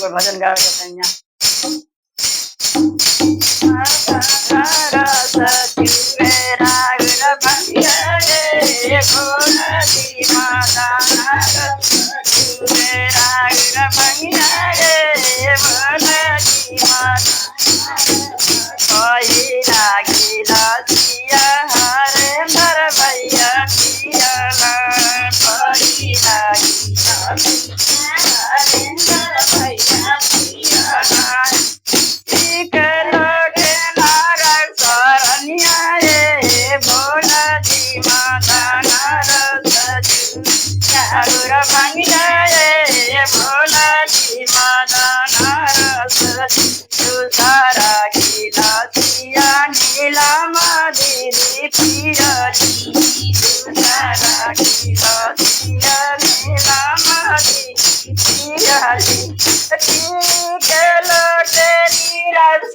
कोई भजन गा सैया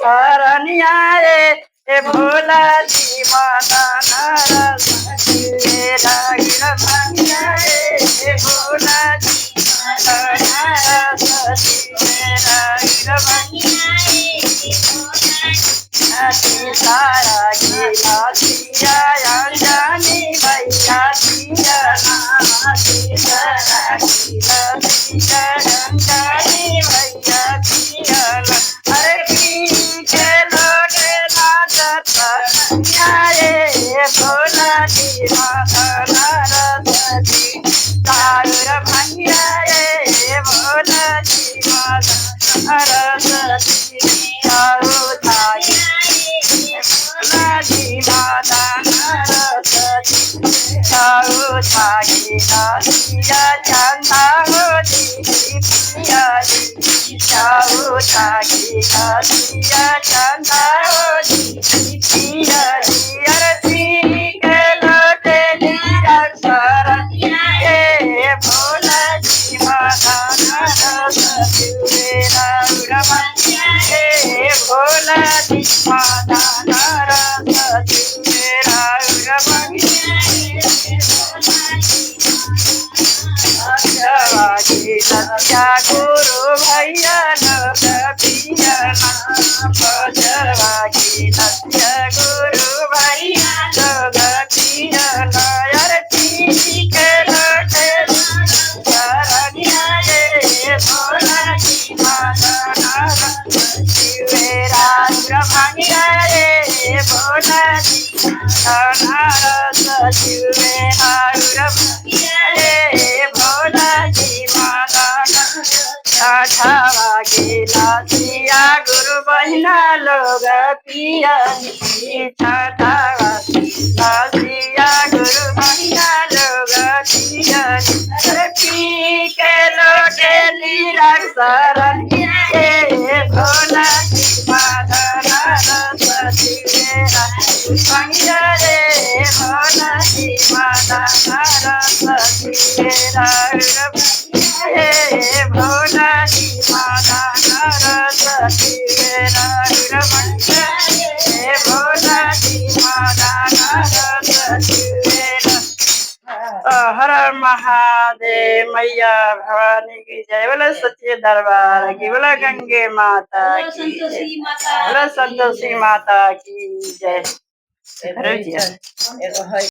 सरनिया रे भोला जी माता नारद भोला जी सारा खिला जानी भैया भोला जी माता नारद जी तार भैया रे भोला जी माता नारद जी तारो थाई भोला जी माता नारद जी तारो थाई नासिया चंदा हो जी पिया जी तारो थाई नासिया चंदा हो जी पिया जी सत्या गुरु भैया लोग पिया भजवा की सत्या गुरु भैया लोग पिया यार ठीक लौटे शरणिया रे भोला जी माता शिवेरा भंगिया रे भोला जी नारद शिवेरा भंगिया रे भोला जी माता छावा गेला सिया गुरु बहिना लोग पिया छावा सिया गुरु बहिना लोग पिया पी के लोटे लीला शरण भोला जी माता नारद शिवेरा भंगिया रे भोला जी माता नारद शिवेरा भोला जी माता नारद शिवेरा भोला जी माता नारद शिवेरा। हर महादेव मैया भवानी की जय। बोला सच्चे दरबार की, बोला गंगे माता की जय, बोला संतोषी माता की जय।